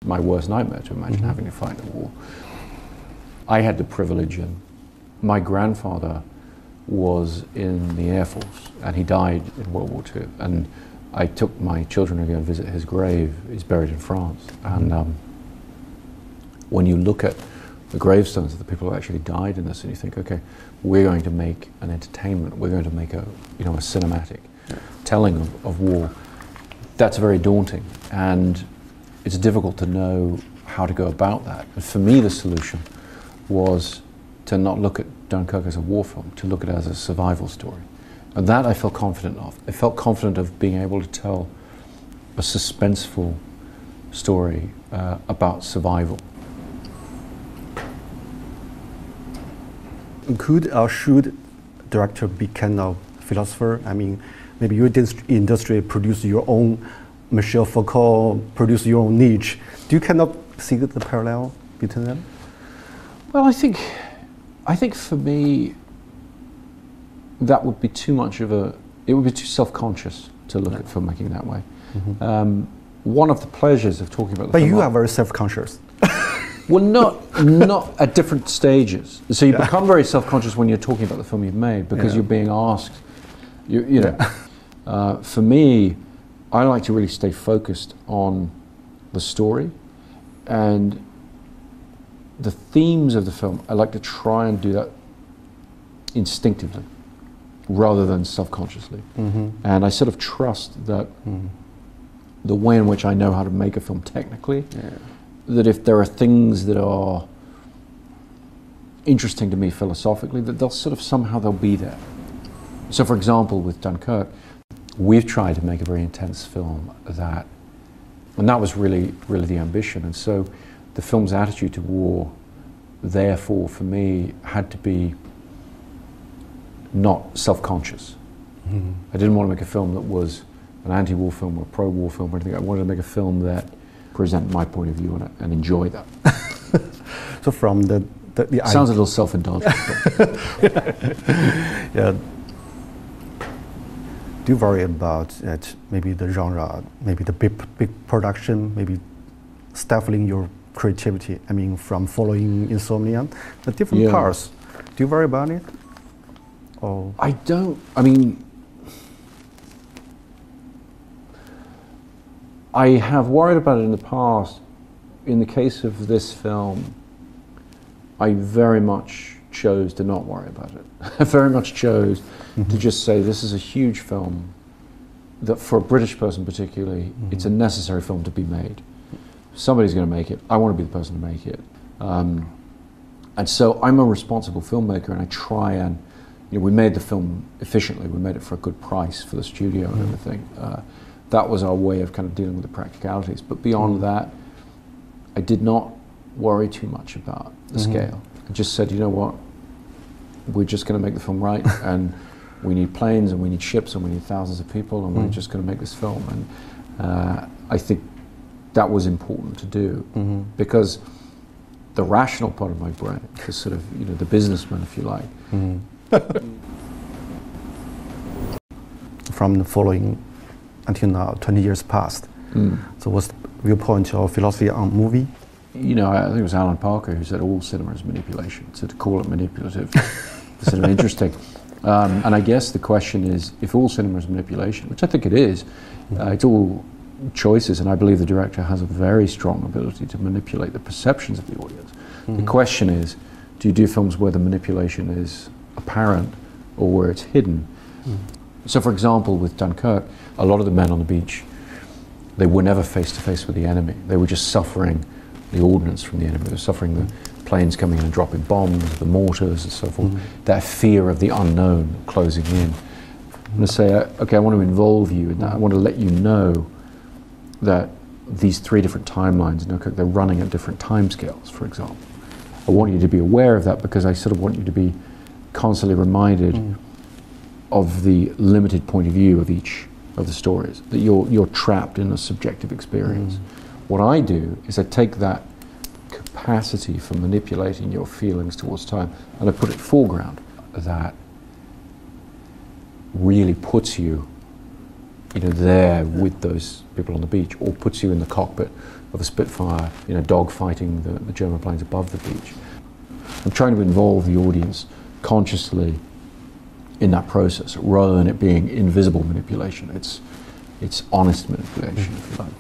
my worst nightmare to imagine having to fight a war. I had the privilege, and my grandfather was in the Air Force, and he died in World War II. And I took my children to go and visit his grave. He's buried in France. And when you look at the gravestones of the people who actually died in this, and you think, okay, we're going to make an entertainment, we're going to make a cinematic telling of war, that's very daunting. And it's difficult to know how to go about that. But for me, the solution was to not look at Dunkirk as a war film, to look at it as a survival story. And that I felt confident of. I felt confident of being able to tell a suspenseful story about survival. Could or should director be kind of philosopher? I mean, maybe your industry produce your own Michel Foucault, produce your own Nietzsche. Do you kind of see the parallel between them? Well, I think for me, that would be too much of it would be too self-conscious to look at filmmaking that way. One of the pleasures of talking about the film... But you are very self-conscious. Well, not at different stages. So you become very self-conscious when you're talking about the film you've made, because you're being asked, you know. For me, I like to really stay focused on the story and the themes of the film. I like to try and do that instinctively rather than self-consciously. And I sort of trust that the way in which I know how to make a film technically, that if there are things that are interesting to me philosophically, that they'll sort of somehow they'll be there. So for example, with Dunkirk, we've tried to make a very intense film and that was really the ambition. And so the film's attitude to war, therefore, for me, had to be not self-conscious. I didn't want to make a film that was an anti-war film or a pro-war film or anything. I wanted to make a film that presented my point of view on it and enjoy that. So from the sounds a little self-indulgent. Yeah. Do you worry about maybe the genre, maybe the big production, maybe stifling your creativity? I mean, from following Insomnia, the different parts. Do you worry about it? Or I don't. I mean, I have worried about it in the past. In the case of this film, I very much chose to not worry about it. I very much chose to just say this is a huge film that for a British person particularly, it's a necessary film to be made. Somebody's going to make it. I want to be the person to make it. And so I'm a responsible filmmaker, and I try and, we made the film efficiently. We made it for a good price for the studio and everything. That was our way of kind of dealing with the practicalities. But beyond that, I did not worry too much about the scale. I just said, you know what, we're just going to make the film right, and we need planes, and we need ships, and we need thousands of people, and we're just going to make this film. And I think that was important to do, because the rational part of my brain, the sort of, the businessman, if you like. From the following until now, 20 years passed. So what's the viewpoint or philosophy on movie? I think it was Alan Parker who said all cinema is manipulation. So to call it manipulative is sort of interesting. And I guess the question is, if all cinema is manipulation, which I think it is, it's all choices, and I believe the director has a very strong ability to manipulate the perceptions of the audience. The question is, do you do films where the manipulation is apparent or where it's hidden? So for example, with Dunkirk, a lot of the men on the beach, they were never face to face with the enemy. They were just suffering the ordnance from the enemy. They were suffering the planes coming in and dropping bombs, the mortars and so forth. That fear of the unknown closing in. I'm going to say, okay, I want to involve you in that. I want to let you know that these three different timelines in Dunkirk, they're running at different timescales, for example. I want you to be aware of that, because I sort of want you to be constantly reminded of the limited point of view of each of the stories, that you're trapped in a subjective experience. What I do is I take that capacity for manipulating your feelings towards time and I put it foreground. That really puts you there with those people on the beach, or puts you in the cockpit of a Spitfire, dog fighting the German planes above the beach. I'm trying to involve the audience consciously in that process, rather than it being invisible manipulation. It's honest manipulation, if you like.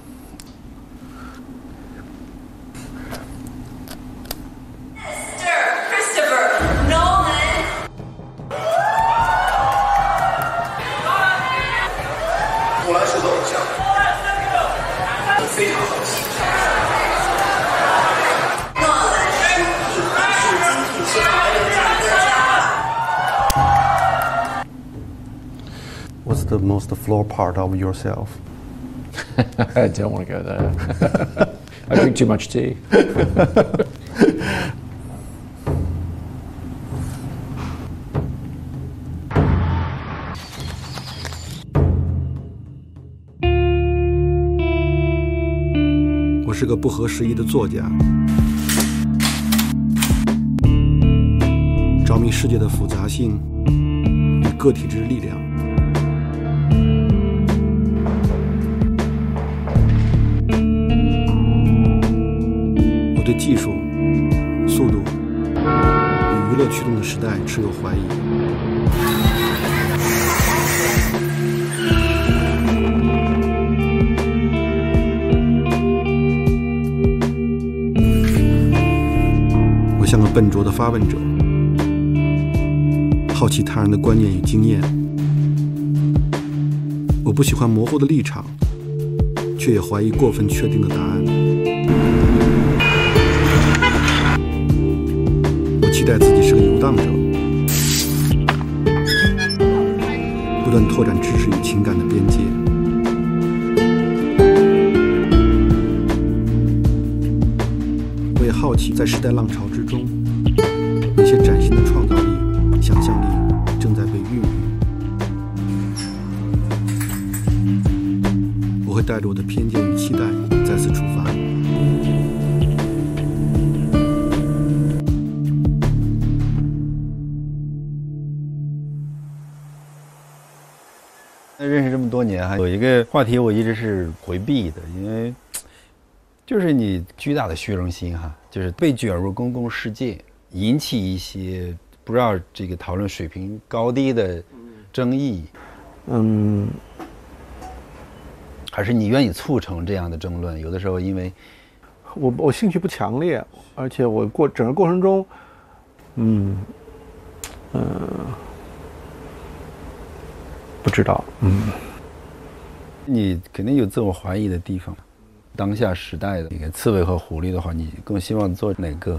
What's the most flawed part of yourself? I don't want to go there. I drink too much tea. 我是个不合时宜的作家，着迷世界的复杂性与个体之力量。我对技术、速度与娱乐驱动的时代持有怀疑。我像个笨拙的发问者，好奇他人的观念与经验。我不喜欢模糊的立场，却也怀疑过分确定的答案。我期待自己是个游荡者，不断拓展知识与情感的边界。我也好奇，在时代浪潮之中，那些崭新的创造力、想象力正在被孕育。我会带着我的偏见与期待再次出发。认识这么多年，还有一个话题我一直是回避的，因为就是你巨大的虚荣心哈，就是被卷入公共世界，引起一些不知道这个讨论水平高低的争议。还是你愿意促成这样的争论？有的时候因为我兴趣不强烈，而且我整个过程中，不知道，你肯定有自我怀疑的地方。当下时代的那个刺猬和狐狸的话，你更希望做哪个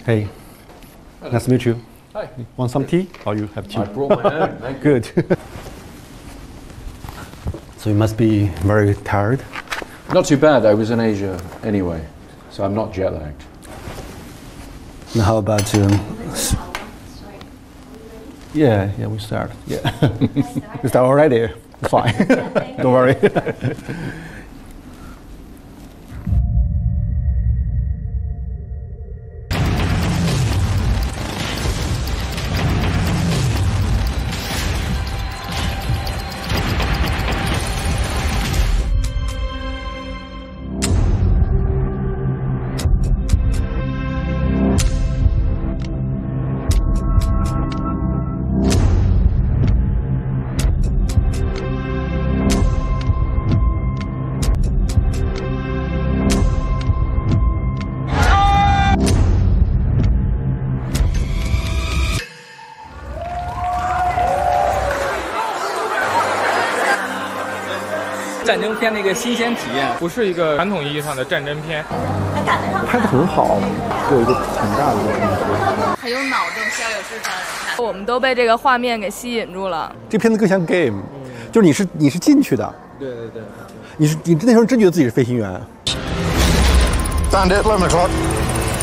？Hey, nice to meet you. Hi. Want some tea? Or you have tea? I brought my own. Thank you. Good. So you must be very tired. Not too bad. I was in Asia anyway, so I'm not jet lagged. Now how about Yeah, we start. Yeah. We start already. It's fine. Don't worry. 战争片的一个新鲜体验，不是一个传统意义上的战争片。拍得很好，给我一个很大的感觉。很有脑洞，需要有智商人看。我们都被这个画面给吸引住了。这片子更像 game，就是你是进去的。对对对。你那时候真觉得自己是飞行员。Stand at 11 o'clock.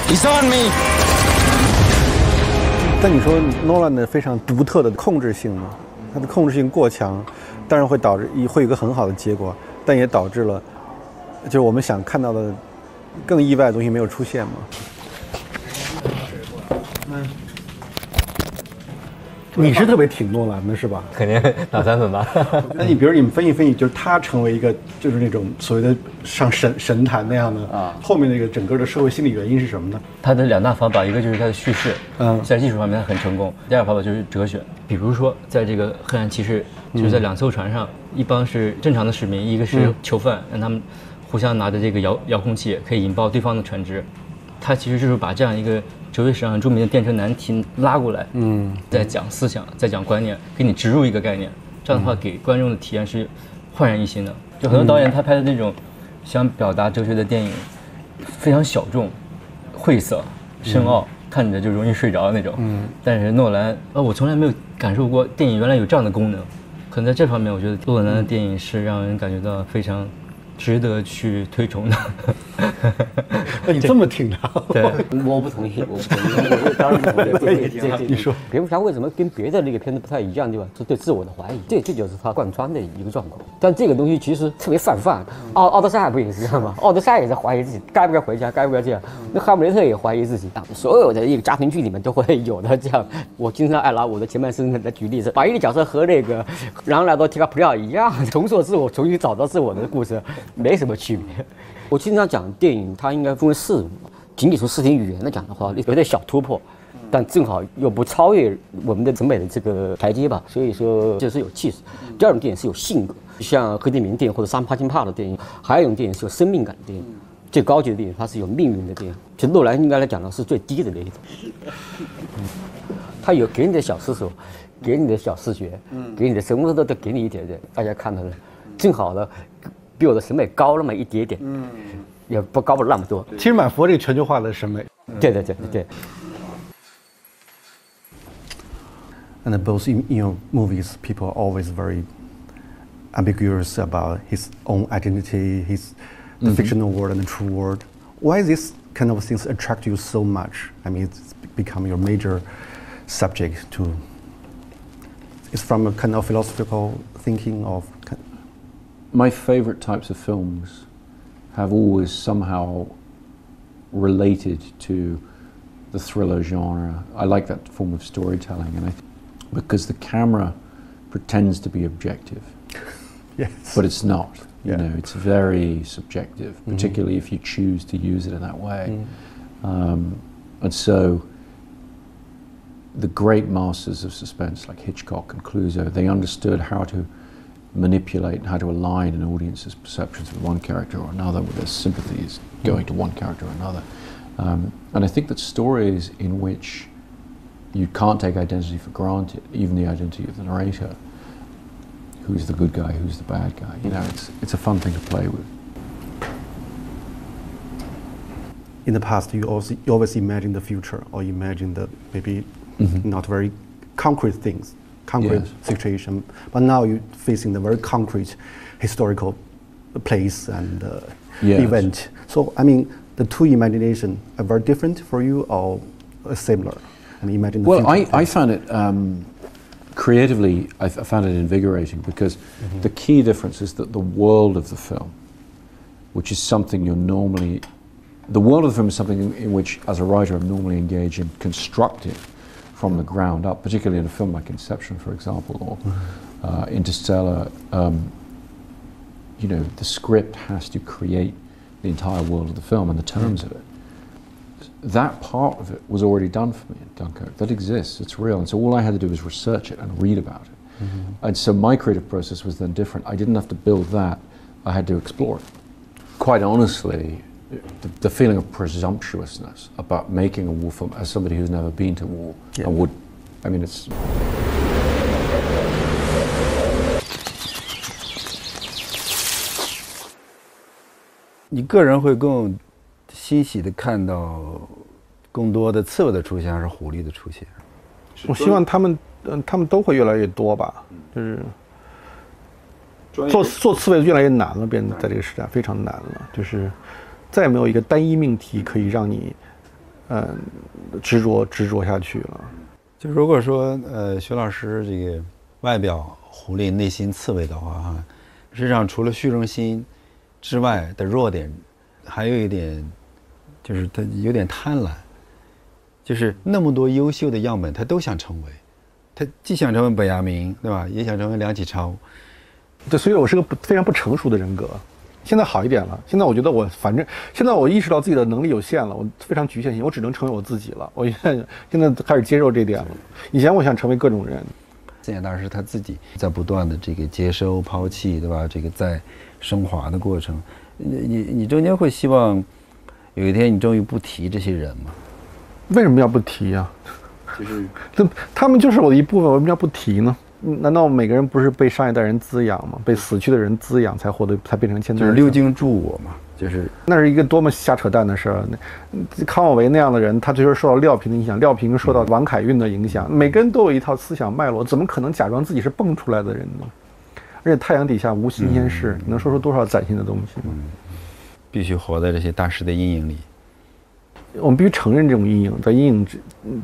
He's on me. 但你说诺兰的非常独特的控制性呢？它的控制性过强，当然会导致会有一个很好的结果，但也导致了，就是我们想看到的更意外的东西没有出现嘛。你是特别挺诺兰的是吧？肯定打3分吧。那你比如你们分析，就是他成为一个就是那种所谓的上神坛那样的啊，后面那个整个的社会心理原因是什么呢？他的2大方法，一个就是他的叙事，在技术方面他很成功；第二个方法就是哲学。比如说，在这个黑暗骑士，就是在2艘船上，一帮是正常的市民，一个是囚犯，让他们互相拿着这个遥控器可以引爆对方的船只。他其实就是把这样一个哲学史上很著名的电车难题拉过来，在讲思想，在讲观念，给你植入一个概念，这样的话给观众的体验是焕然一新的。就很多导演他拍的那种想表达哲学的电影，非常小众、晦涩、深奥，看着就容易睡着的那种。但是诺兰，我从来没有感受过电影原来有这样的功能。可能在这方面，我觉得诺兰的电影是让人感觉到非常值得去推崇的。那你这么挺他？对，我不同意，我当然不同意。你说，蝙蝠侠为什么跟别的那个片子不太一样，对吧？是对自我的怀疑，这就是他贯穿的一个状况。但这个东西其实特别泛泛，奥德赛不也是这样吗？奥德赛也在怀疑自己该不该回家，该不该这样。那哈姆雷特也怀疑自己，所有的一个家庭剧里面都会有的这样。我经常爱拿我的前半生来举例子，把一个角色和那个朗拿多·提卡普里奥一样，重塑自我，重新找到自我的故事，没什么区别。我经常讲电影，它应该分为4，仅仅从视听语言来讲的话，有点小突破，但正好又不超越我们的审美的这个台阶吧。所以说这是有气势。第二种电影是有性格，像黑泽明电影或者山帕金帕的电影，还有一种电影是有生命感的电影。最高级的电影它是有命运的电影。其实诺兰应该来讲呢是最低的那一种。他有给你的小思索，给你的小视觉，给你的什么都给你一点点，大家看到了，正好的。比我的审美高那么一点点，也不高不了那么多。其实蛮符合这个全球化的审美。对。And both in your movies, people are always very ambiguous about his own identity, the fictional world and the true world. Why this kind of things attract you so much? I mean, it's become your major subject to. It's from a kind of philosophical thinking of. My favorite types of films have always somehow related to the thriller genre. I like that form of storytelling, and because the camera pretends to be objective, yes, but it's not. You know, it's very subjective, particularly if you choose to use it in that way. And so, the great masters of suspense like Hitchcock and Clouseau, they understood how to manipulate and how to align an audience's perceptions with one character or another, with their sympathies going to one character or another. And I think that stories in which you can't take identity for granted, even the identity of the narrator, who's the good guy, who's the bad guy, you know, it's a fun thing to play with. In the past, you always imagine the future, or imagine the maybe not very concrete things. Concrete situation, but now you're facing the very concrete historical place and event. So, I mean, the two imagination are very different for you, or similar? I mean, imagine. Well, I found it creatively. I found it invigorating because the key difference is that the world of the film, which is something you're normally, the world of the film is something in which, as a writer, I'm normally engaged in constructing from the ground up, particularly in a film like Inception, for example, or Interstellar. You know, the script has to create the entire world of the film and the terms of it. That part of it was already done for me in Dunkirk. That exists, it's real. And so all I had to do was research it and read about it. And so my creative process was then different. I didn't have to build that, I had to explore it. Quite honestly, the feeling of presumptuousness about making a war film as somebody who's never been to war and would, I mean, it's. 你个人会更欣喜的看到更多的刺猬的出现，还是狐狸的出现？我希望他们都会越来越多吧，就是做刺猬越来越难了，变得在这个时代非常难了，就是再也没有一个单一命题可以让你执着下去了。就如果说徐老师这个外表狐狸内心刺猬的话哈，实际上除了虚荣心之外的弱点，还有一点就是他有点贪婪，就是那么多优秀的样本他都想成为，他既想成为本雅明对吧，也想成为梁启超。对，所以我是个非常不成熟的人格。现在好一点了，现在我觉得反正现在我意识到自己的能力有限了，我非常局限性，我只能成为我自己了。我现在开始接受这点了。以前我想成为各种人，现在当然是他自己在不断的这个接收抛弃对吧，这个在升华的过程。你中间会希望有一天你终于不提这些人吗？为什么要不提呀？就是他们就是我的一部分，为什么要不提呢？难道每个人不是被上一代人滋养吗？被死去的人滋养才变成现在？就是六经助我嘛，就是那是一个多么瞎扯淡的事儿。康有为那样的人，他最后受到廖平的影响，廖平受到王凯运的影响，每个人都有一套思想脉络，怎么可能假装自己是蹦出来的人呢？而且太阳底下无新鲜事，你能说出多少崭新的东西吗？必须活在这些大师的阴影里。我们必须承认这种阴影，在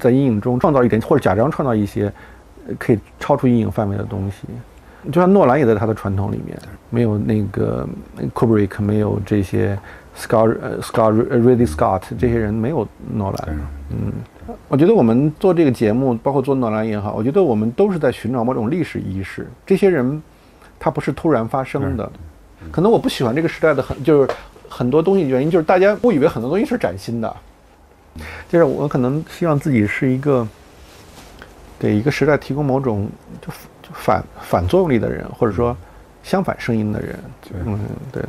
阴影中创造一点，或者假装创造一些可以超出阴影范围的东西。就像诺兰也在他的传统里面，没有那个 Kubrick， 没有这些 Ridley Scott 这些人，没有诺兰。我觉得我们做这个节目，包括做诺兰也好，我觉得我们都是在寻找某种历史意识。这些人，他不是突然发生的。可能我不喜欢这个时代的就是很多东西，原因就是大家误以为很多东西是崭新的。就是我可能希望自己是一个给一个时代提供某种就反作用力的人，或者说相反声音的人。对。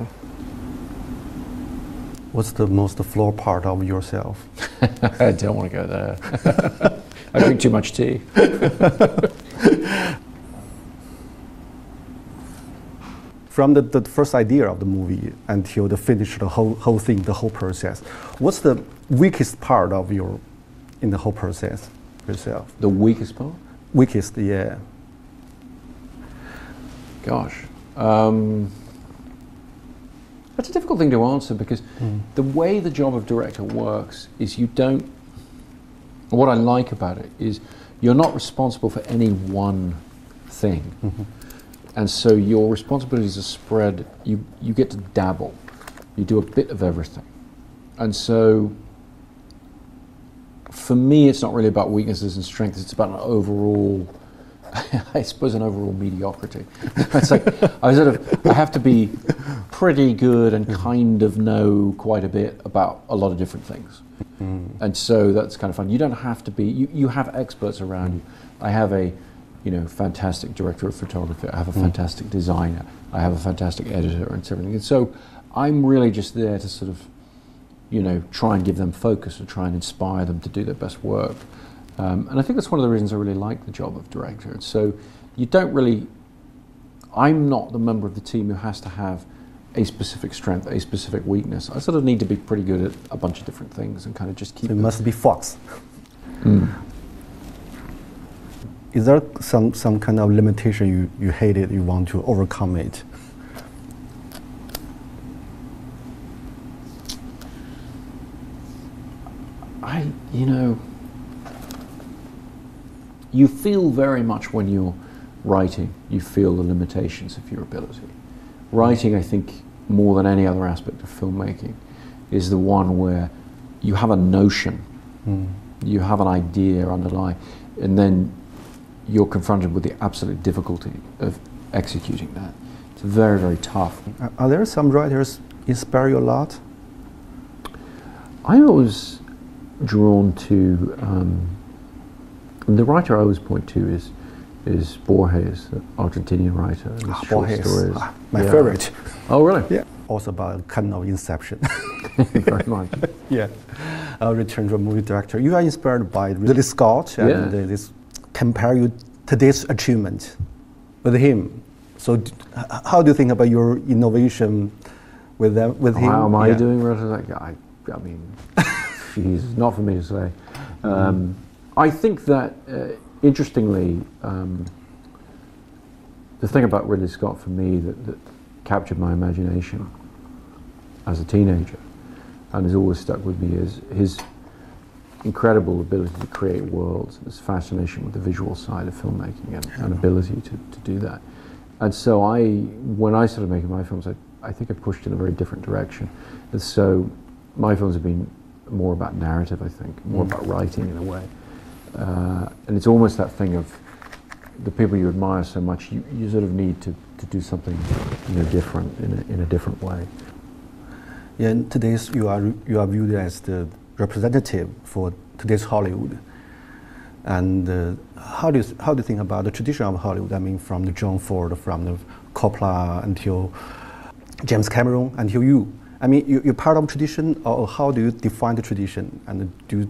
What's the most flawed part of yourself? I don't want to go there. I drink too much tea. From the first idea of the movie until the finish, the whole thing, the whole process, what's the weakest part of in the whole process yourself? The weakest part? Weakest, yeah. Gosh. That's a difficult thing to answer because the way the job of director works is what I like about it is you're not responsible for any one thing. And so your responsibilities are spread, you get to dabble. You do a bit of everything. And so for me, it's not really about weaknesses and strengths, it's about an overall, I suppose an overall mediocrity. It's like, I have to be pretty good and kind of know quite a bit about a lot of different things. And so that's kind of fun. You don't have to be, you have experts around you. I have a fantastic director of photography. I have a fantastic designer. I have a fantastic editor and everything. And so I'm really just there to sort of, try and give them focus and try and inspire them to do their best work. And I think that's one of the reasons I really like the job of director. So I'm not the member of the team who has to have a specific strength, a specific weakness. I sort of need to be pretty good at a bunch of different things and kind of just keep it. Must be Fox. Is there some kind of limitation you hated, you want to overcome it? You feel very much when you're writing, you feel the limitations of your ability. Writing, I think, more than any other aspect of filmmaking, is the one where you have a notion, you have an idea underlying, and then you're confronted with the absolute difficulty of executing that. It's very, very tough. Are there some writers inspire you a lot? I was drawn to, the writer I always point to is Borges, the Argentinian writer. Borges, stories. My favorite. Oh, really? Yeah. Also about kind of inception. Very much. Yeah. Return to a movie director. You are inspired by Ridley Scott and this compare you today's achievement with him. So how do you think about your innovation with them, with him? How am I doing relative? Like, I mean, geez, not for me to say. I think that, interestingly, the thing about Ridley Scott for me that captured my imagination as a teenager and has always stuck with me is his incredible ability to create worlds, his fascination with the visual side of filmmaking and ability to do that. And so when I started making my films, I think I pushed in a very different direction. And so my films have been more about narrative, I think, more about writing in a way. And it's almost that thing of the people you admire so much, you sort of need to do something different in a different way. Yeah, today's you are viewed as the representative for today's Hollywood. And how do you think about the tradition of Hollywood? I mean, from the John Ford, from the Coppola until James Cameron, until you. I mean, you're part of tradition, or how do you define the tradition? And do you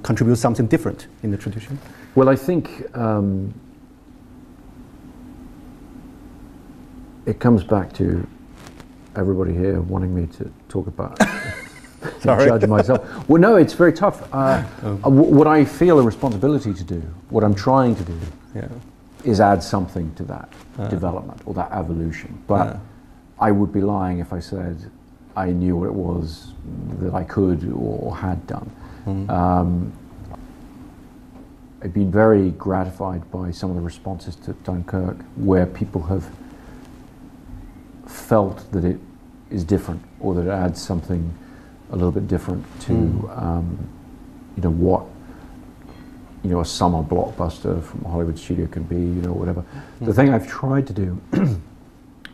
contribute something different in the tradition? Well, I think it comes back to everybody here wanting me to talk about judge myself. Well, no, it's very tough. What I feel a responsibility to do, what I'm trying to do, is add something to that development or that evolution. But I would be lying if I said I knew what it was that I could or had done. I've been very gratified by some of the responses to Dunkirk, where people have felt that it is different or that it adds something a little bit different to what a summer blockbuster from a Hollywood studio can be, whatever. The thing I've tried to do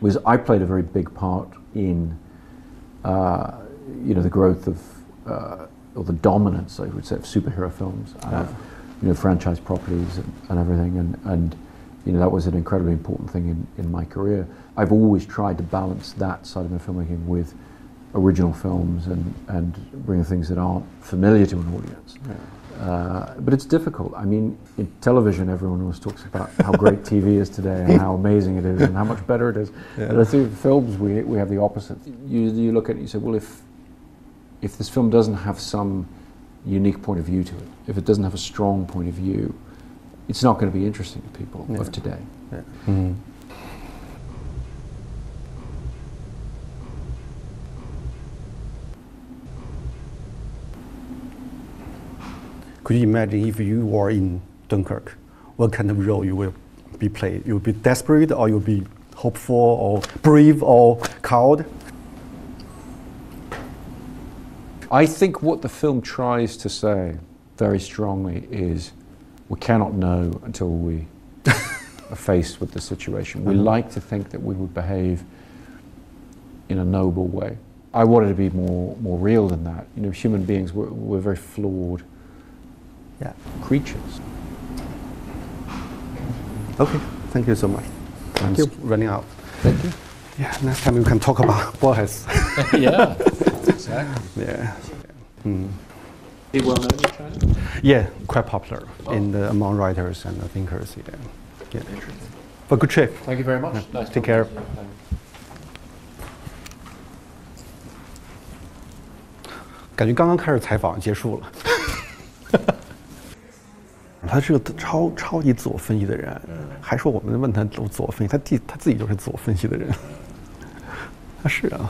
was I played a very big part in the growth of or the dominance, I would say, of superhero films and of franchise properties and everything, and that was an incredibly important thing in my career. I've always tried to balance that side of my filmmaking with original films and bring things that aren't familiar to an audience. But it's difficult. I mean, in television, everyone always talks about how great TV is today and how amazing it is and how much better it is. And I think films, we have the opposite. You look at it and you say, well, if this film doesn't have some unique point of view to it, if it doesn't have a strong point of view, it's not going to be interesting to people of today. Could you imagine if you were in Dunkirk, what kind of role you will be played? You will be desperate, or you'll be hopeful, or brave, or cowed? I think what the film tries to say very strongly is we cannot know until we are faced with the situation. We like to think that we would behave in a noble way. I wanted to be more real than that. Human beings, we're very flawed creatures. Okay, thank you so much. Thank you. Running out. Thank you. Yeah, next time we can talk about Borges. Yeah, exactly. Yeah. Is he well known in China? Yeah, quite popular among writers and thinkers. Yeah. Interesting. But good trip. Thank you very much. Nice. Take care. 感觉刚刚开始采访结束了。他是个超级自我分析的人，还说我们问他自我分析，他自己就是自我分析的人。他是啊。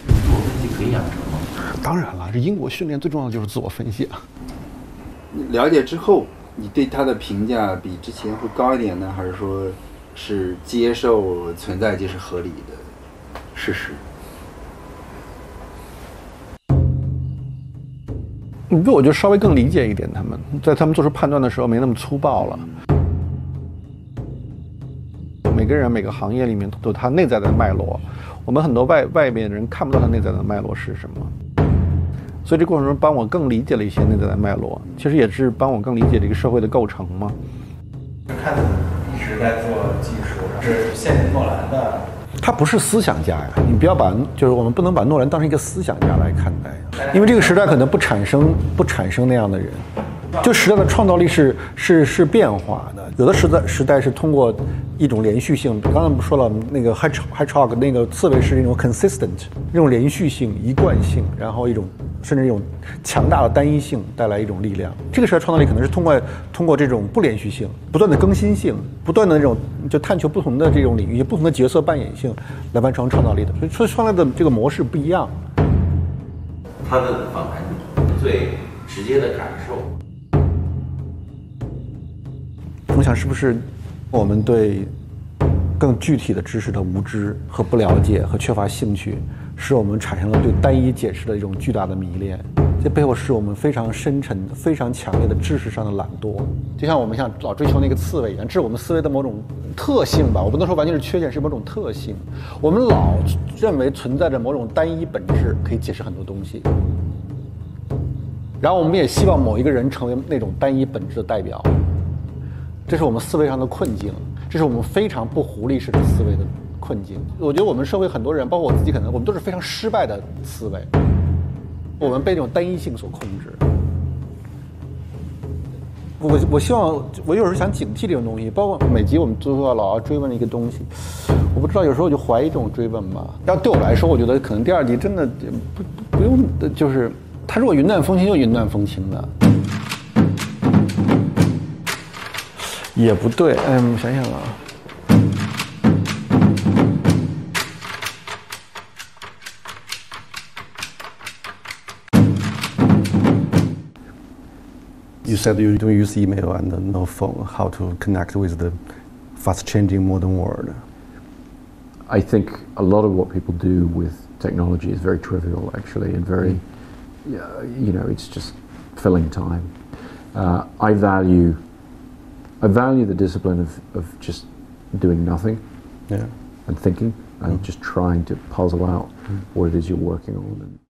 自我分析可以养成吗？当然了，这英国训练最重要的就是自我分析啊。了解之后，你对他的评价比之前会高一点呢，还是说是接受存在即是合理的事实？我就稍微更理解一点，在他们做出判断的时候没那么粗暴了。每个人每个行业里面都有他内在的脉络，我们很多外面的人看不到他内在的脉络是什么，所以这过程中帮我更理解了一些内在的脉络，其实也是帮我更理解这个社会的构成嘛。看一直在做技术，是现在诺兰的。他不是思想家呀，你不要就是我们不能把诺兰当成一个思想家来看待，因为这个时代可能不产生那样的人。就时代的创造力是变化的，有的时代是通过一种连续性，刚才我们说了那个 hedgehog 那个刺猬是一种 consistent 这种连续性、一贯性，然后一种甚至一种强大的单一性带来一种力量。这个时代创造力可能是通过这种不连续性、不断的更新性、不断的这种就探求不同的这种领域、不同的角色扮演性来完成创造力的，所以创造的这个模式不一样。他的访谈最直接的感受。我想是不是我们对更具体的知识的无知和不了解和缺乏兴趣，使我们产生了对单一解释的一种巨大的迷恋。这背后是我们非常深沉、非常强烈的知识上的懒惰。就像我们想老追求那个刺猬一样，这是我们思维的某种特性吧。我不能说完全是缺陷，是某种特性。我们老认为存在着某种单一本质可以解释很多东西，然后我们也希望某一个人成为那种单一本质的代表。这是我们思维上的困境，这是我们非常不狐狸式的思维的困境。我觉得我们社会很多人，包括我自己，可能我们都是非常失败的思维，我们被这种单一性所控制。我希望，我有时候想警惕这种东西，包括每集我们都要老要追问一个东西，我不知道有时候我就怀疑这种追问吧。但对我来说，我觉得可能第二集真的不用，就是他如果云淡风轻就云淡风轻的。也不对，想想啊，You said you don't use email and no phone. How to connect with the fast-changing modern world? I think a lot of what people do with technology is very trivial, actually, and very, it's just filling time. I value the discipline of just doing nothing, and thinking, and just trying to puzzle out what it is you're working on.